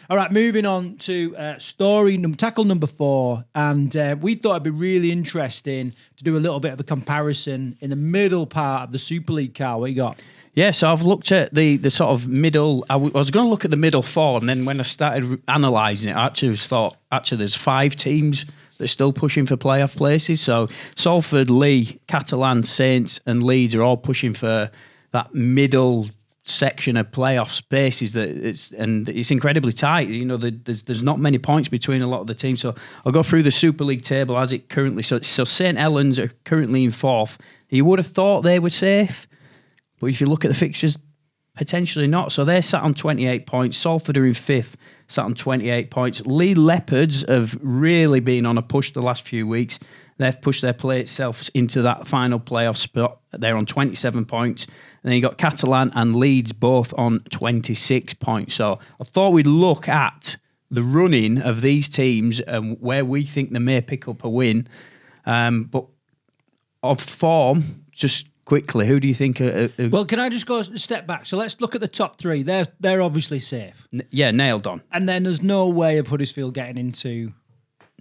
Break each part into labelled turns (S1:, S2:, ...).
S1: All right, moving on to tackle number 4. And we thought it'd be really interesting to do a little bit of a comparison in the middle part of the Super League, Carl. What you got?
S2: Yeah, so I've looked at the sort of middle. I was going to look at the middle 4, and then when I started analysing it, I actually thought, there's 5 teams that are still pushing for playoff places. So Salford, Leigh, Catalan, Saints and Leeds are all pushing for that middle section of playoff spaces. It's incredibly tight. You know, there's not many points between a lot of the teams. So I'll go through the Super League table as it currently. So St Helens are currently in 4th. You would have thought they were safe. But if you look at the fixtures, potentially not. So they're sat on 28 points. Salford are in 5th, sat on 28 points. Leigh Leopards have really been on a push the last few weeks. They've pushed their play itself into that final playoff spot. They're on 27 points. And then you got Catalan and Leeds both on 26 points. So I thought we'd look at the running of these teams and where we think they may pick up a win. But of form, just quickly, who do you think?
S1: Well, can I just go a step back? So let's look at the top 3. They're obviously safe.
S2: Yeah, nailed on.
S1: And then there's no way of Huddersfield getting into.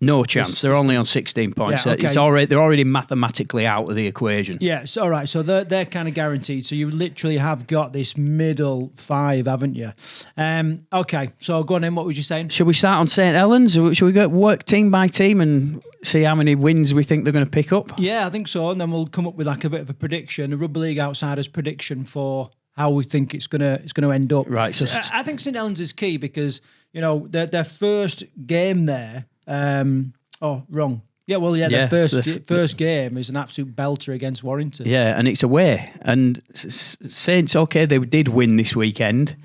S2: No chance. They're only on 16 points.
S1: Yeah, okay.
S2: They're already mathematically out of the equation.
S1: Yeah, so, all right. So they're kind of guaranteed. So you literally have got this middle 5, haven't you? Okay, so go on then. What was you saying?
S2: Should we start on St Helens? Should we go work team by team and see how many wins we think they're going to pick up?
S1: Yeah, I think so. And then we'll come up with like a bit of a prediction, a Rugby League Outsiders prediction for how we think it's going to end up.
S2: Right. So
S1: I think St Helens is key because, you know, their first game there. Wrong. Yeah, well, yeah,
S2: Yeah,
S1: their first game is an absolute belter against Warrington.
S2: Yeah, and it's away. And Saints, okay, they did win this weekend,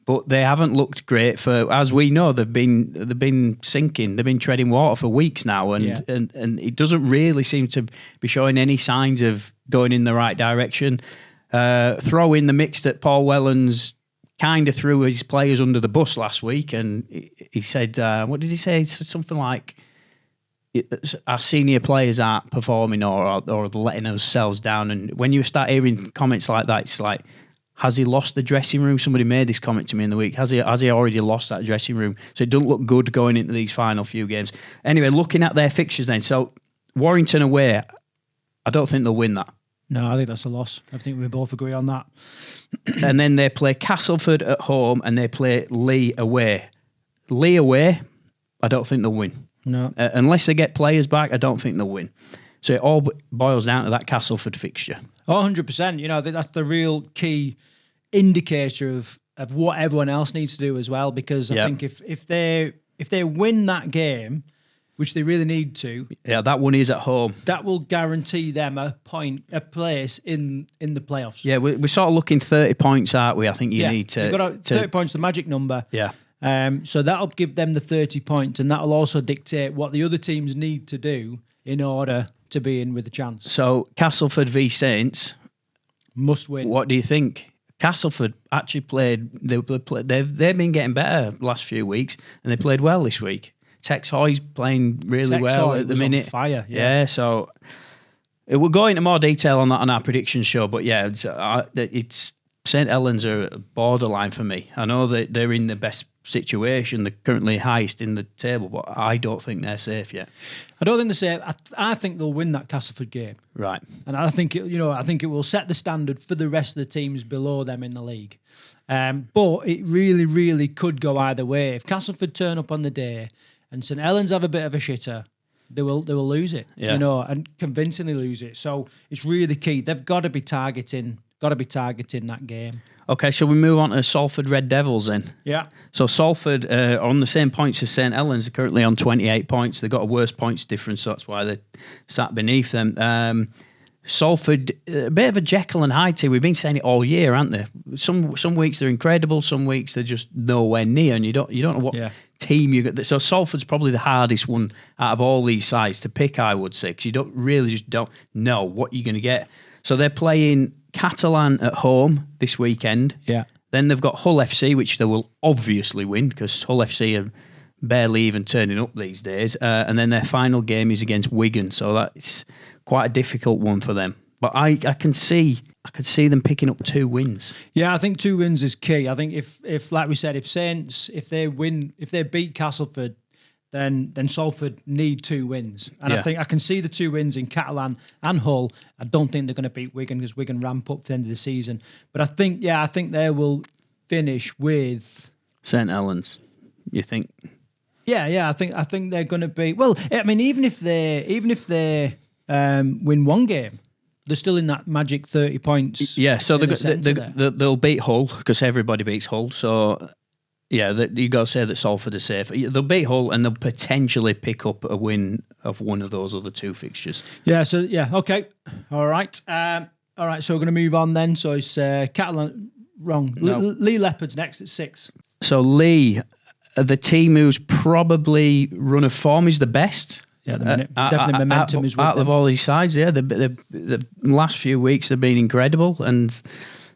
S2: but they haven't looked great for, as we know, they've been sinking, they've been treading water for weeks now, and it doesn't really seem to be showing any signs of going in the right direction. Throw in the mix that Paul Wellens kind of threw his players under the bus last week, and he said, what did he say? He said something like, our senior players aren't performing or letting ourselves down. And when you start hearing comments like that, it's like, has he lost the dressing room? Somebody made this comment to me in the week. Has he already lost that dressing room? So it doesn't look good going into these final few games. Anyway, looking at their fixtures then. So Warrington away, I don't think they'll win that.
S1: No, I think that's a loss. I think we both agree on that.
S2: And then they play Castleford at home and they play Leigh away. Leigh away, I don't think they'll win.
S1: No.
S2: Unless they get players back, I don't think they'll win. So it all boils down to that Castleford fixture.
S1: 100%. You know, I think that's the real key indicator of what everyone else needs to do as well. Because I think if they win that game, which they really need to,
S2: that one is at home.
S1: That will guarantee them a place in the playoffs.
S2: Yeah, we're sort of looking 30 points, aren't we? I think you need to.
S1: You've got 30 points, the magic number.
S2: Yeah.
S1: So that'll give them the 30 points, and that'll also dictate what the other teams need to do in order to be in with a chance.
S2: So Castleford v Saints
S1: must win.
S2: What do you think? Castleford actually played. They've been getting better the last few weeks, and they played well this week. Tex Hoy's playing really well at the minute.
S1: On fire.
S2: Yeah. So we'll go into more detail on that on our prediction show. But yeah, it's St Helens are borderline for me. I know that they're in the best situation. They're currently highest in the table, but I don't think they're safe yet.
S1: I don't think they're safe. I think they'll win that Castleford game.
S2: Right.
S1: And I think it will set the standard for the rest of the teams below them in the league. But it really, really could go either way. If Castleford turn up on the day and St Helens have a bit of a shitter, they will lose it.
S2: Yeah.
S1: And convincingly lose it. So it's really key. They've got to be targeting that game.
S2: Okay, shall we move on to Salford Red Devils then?
S1: Yeah.
S2: So Salford are on the same points as St Helens. They're currently on 28 points. They've got a worse points difference, so that's why they're sat beneath them. Salford, a bit of a Jekyll and Hyde team. We've been saying it all year, haven't they? Some weeks they're incredible, some weeks they're just nowhere near, and you don't know what team you got. So Salford's probably the hardest one out of all these sides to pick, I would say, because you don't know what you're going to get. So they're playing Catalan at home this weekend.
S1: Yeah.
S2: Then they've got Hull FC, which they will obviously win because Hull FC are barely even turning up these days. And then their final game is against Wigan, so that's quite a difficult one for them. But I can see I could see them picking up 2 wins.
S1: Yeah, I think 2 wins is key. I think if like we said, if Saints, if they beat Castleford, then Salford need 2 wins. And I think I can see the 2 wins in Catalan and Hull. I don't think they're going to beat Wigan because Wigan ramp up to the end of the season. But I think they will finish with
S2: St Helens. You think?
S1: Yeah. I think they're going to be. Well, I mean, even if they win 1 game, they're still in that magic 30 points.
S2: Yeah, so they'll beat Hull because everybody beats Hull. So, yeah, you got to say that Salford are safe. They'll beat Hull and they'll potentially pick up a win of one of those other 2 fixtures.
S1: Yeah, so, okay. All right. So we're going to move on then. So it's Catalan, wrong.
S2: No.
S1: Leigh Leopards next at 6.
S2: So Leigh, the team who's probably run of form is the best.
S1: Yeah, definitely momentum is with
S2: out
S1: them.
S2: of all these sides. Yeah, the last few weeks have been incredible, and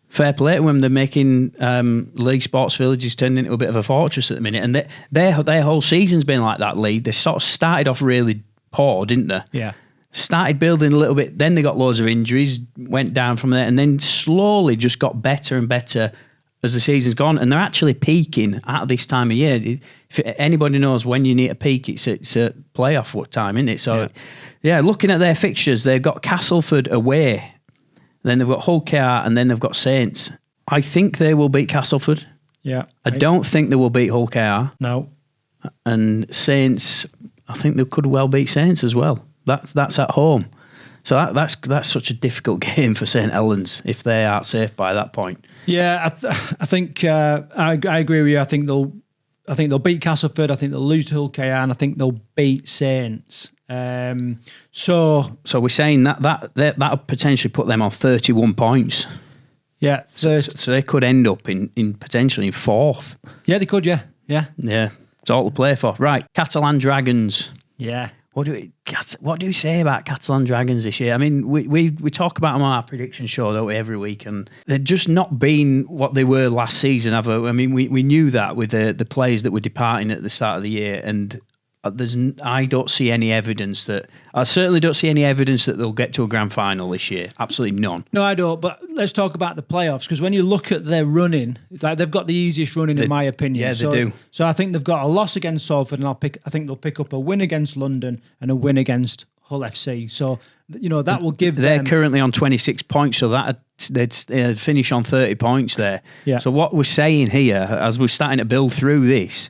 S2: fair play to them. They're making Leigh Sports Villages turn into a bit of a fortress at the minute, and their whole season's been like that. Leigh, they sort of started off really poor, didn't they?
S1: Yeah.
S2: Started building a little bit, then they got loads of injuries, went down from there, and then slowly just got better and better as the season's gone, and they're actually peaking at this time of year. If anybody knows when you need a peak, it's a playoff time, isn't it? So, yeah, looking at their fixtures, they've got Castleford away, then they've got Hull KR, and then they've got Saints. I think they will beat Castleford.
S1: Yeah.
S2: I don't think they will beat Hull KR.
S1: No.
S2: And Saints, I think they could well beat Saints as well. That's at home. So that's such a difficult game for St Helens if they are safe by that point.
S1: Yeah, I think I agree with you. I think they'll beat Castleford. I think they'll lose to Hull KR, and I think they'll beat Saints. So
S2: we're saying that'll potentially put them on 31 points.
S1: Yeah,
S2: so they could end up in potentially in 4th.
S1: Yeah, they could. Yeah.
S2: It's all to play for. Right, Catalan Dragons.
S1: Yeah.
S2: What do we say about Catalan Dragons this year? I mean, we talk about them on our prediction show, don't we, every week, and they've just not been what they were last season. I mean, we knew that with the players that were departing at the start of the year, and I don't see any evidence that. I certainly don't see any evidence that they'll get to a grand final this year. Absolutely none.
S1: No, I don't. But let's talk about the playoffs, because when you look at their running, like they've got the easiest running in my opinion.
S2: Yeah, they do.
S1: So I think they've got a loss against Salford, and I think they'll pick up a win against London and a win against Hull FC. So that will give them.
S2: They're currently on 26 points, so they'd finish on 30 points there. Yeah. So what we're saying here, as we're starting to build through this,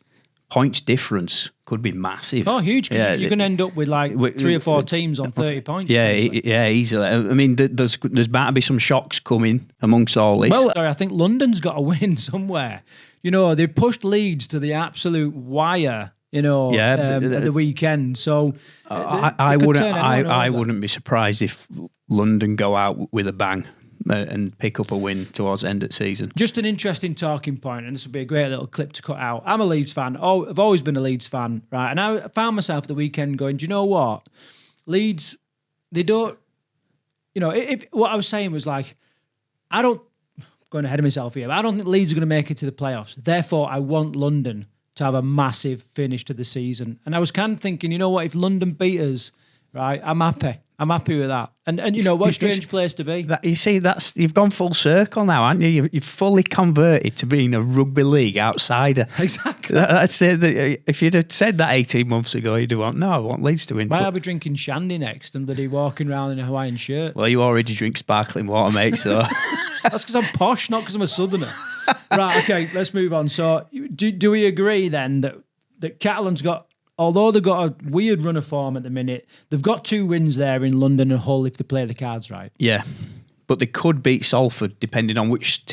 S2: points difference could be massive.
S1: Oh, huge! Because you're going to end up with like 3 or 4 teams on 30 points.
S2: Yeah, easily. I mean, there's bound to be some shocks coming amongst all this.
S1: Well, I think London's got to win somewhere. They pushed Leeds to the absolute wire. At the weekend. So
S2: I wouldn't be surprised if London go out with a bang and pick up a win towards the end of the season.
S1: Just an interesting talking point, and this would be a great little clip to cut out. I'm a Leeds fan. I've always been a Leeds fan, right? And I found myself the weekend going, do you know what? Leeds, they don't, if what I was saying was like, going ahead of myself here, but I don't think Leeds are going to make it to the playoffs. Therefore, I want London to have a massive finish to the season. And I was kind of thinking, you know what, if London beat us, right, I'm happy. I'm happy with that. And what a strange place to be.
S2: You see, you've gone full circle now, haven't you? You've fully converted to being a rugby league outsider.
S1: Exactly.
S2: That's it. If you'd have said that 18 months ago, you'd have gone, no, I want Leeds to win.
S1: Why are we drinking shandy next and bloody walking around in a Hawaiian shirt?
S2: Well, you already drink sparkling water, mate, so...
S1: That's because I'm posh, not because I'm a southerner. Right, okay, let's move on. So do we agree then that Catalan's got... Although they've got a weird run of form at the minute, they've got 2 wins there in London and Hull if they play the cards right.
S2: Yeah, but they could beat Salford depending on which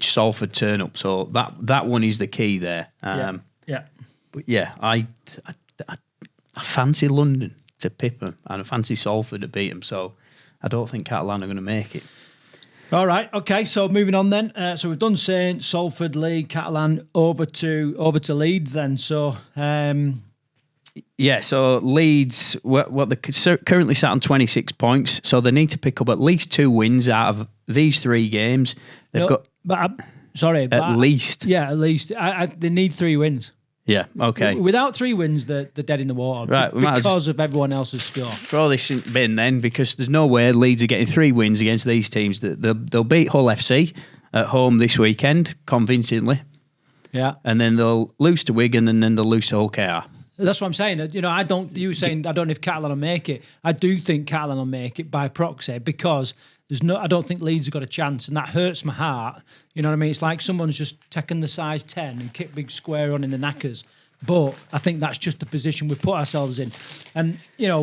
S2: Salford turn up. So that one is the key there.
S1: Yeah.
S2: But yeah, I fancy London to pip them, and I fancy Salford to beat them. So I don't think Catalan are going to make it.
S1: All right, okay. So moving on then. So we've done Saints, Salford, Leigh, Catalan, over to Leeds then. So.
S2: Yeah, so Leeds, they're currently sat on 26 points, so they need to pick up at least 2 wins out of these 3 games. At least.
S1: Yeah, at least. They need 3 wins.
S2: Yeah, okay.
S1: Without 3 wins, they're dead in the water.
S2: Right,
S1: Because of everyone else's score.
S2: Throw this in bin then, because there's no way Leeds are getting 3 wins against these teams. They'll beat Hull FC at home this weekend, convincingly.
S1: Yeah.
S2: And then they'll lose to Wigan, and then they'll lose to Hull KR.
S1: That's what I'm saying. I don't know if Catalan will make it. I do think Catalan will make it by proxy, because I don't think Leeds have got a chance, and that hurts my heart. You know what I mean? It's like someone's just taken the size 10 and kicked big square on in the knackers. But I think that's just the position we've put ourselves in. And,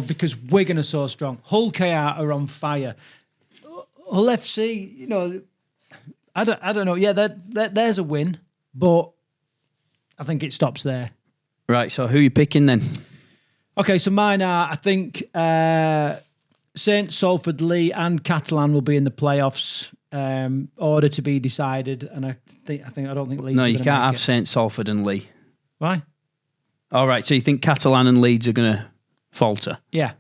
S1: because Wigan are so strong. Hull KR are on fire. Hull FC, I don't know. Yeah, there's a win, but I think it stops there.
S2: Right, so who are you picking then?
S1: Okay, so mine are, I think, Saints, Salford, Leigh and Catalan will be in the playoffs. Order to be decided, and I don't think Leeds.
S2: No,
S1: are
S2: you
S1: gonna
S2: can't
S1: make
S2: have
S1: it.
S2: Saints, Salford, and Leigh.
S1: Why?
S2: All right, so you think Catalan and Leeds are going to falter?
S1: Yeah.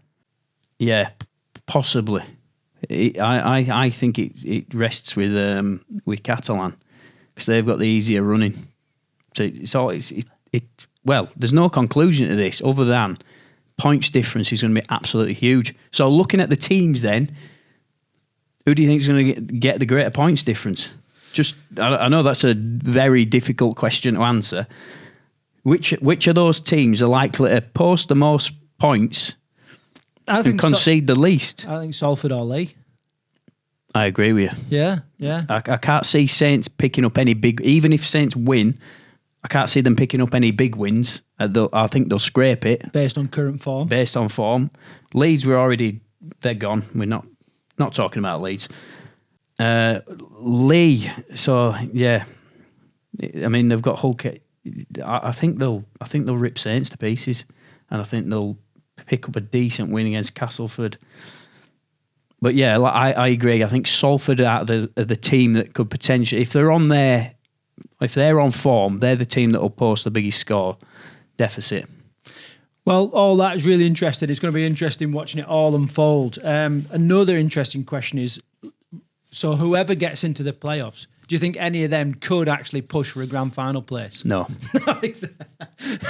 S2: Yeah, possibly. I think it rests with Catalan, because they've got the easier running. So well, there's no conclusion to this other than points difference is going to be absolutely huge. So looking at the teams then, who do you think is going to get the greater points difference? I know that's a very difficult question to answer. Which of those teams are likely to post the most points and concede the least?
S1: I think Salford or Leigh.
S2: I agree with you.
S1: Yeah.
S2: I can't see Saints picking up any big... Even if Saints win, I can't see them picking up any big wins. I think they'll scrape it.
S1: Based on current form.
S2: Based on form. Leeds, they're gone. We're not talking about Leeds. Leigh, so yeah. I mean, they've got Hulk. I think they'll rip Saints to pieces, and I think they'll pick up a decent win against Castleford. But yeah, I agree. I think Salford are the team that could potentially, if they're on form, they're the team that will post the biggest score deficit.
S1: Well, all that is really interesting. It's going to be interesting watching it all unfold. Another interesting question is, so whoever gets into the playoffs, do you think any of them could actually push for a grand final place?
S2: No.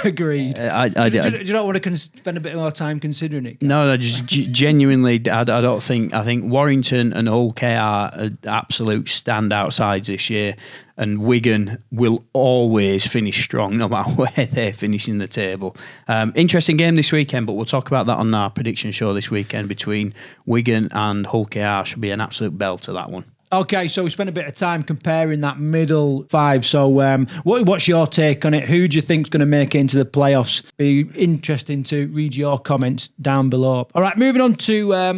S1: Agreed.
S2: Do
S1: you not want to spend a bit more time considering it?
S2: No, just genuinely, I don't think. I think Warrington and Hull KR are absolute standout sides this year, and Wigan will always finish strong no matter where they're finishing the table. Interesting game this weekend, but we'll talk about that on our prediction show this weekend between Wigan and Hull KR. Should be an absolute belter, that one.
S1: Okay, so we spent a bit of time comparing that middle 5. So what's your take on it? Who do you think's going to make it into the playoffs? Be interesting to read your comments down below. All right, moving on to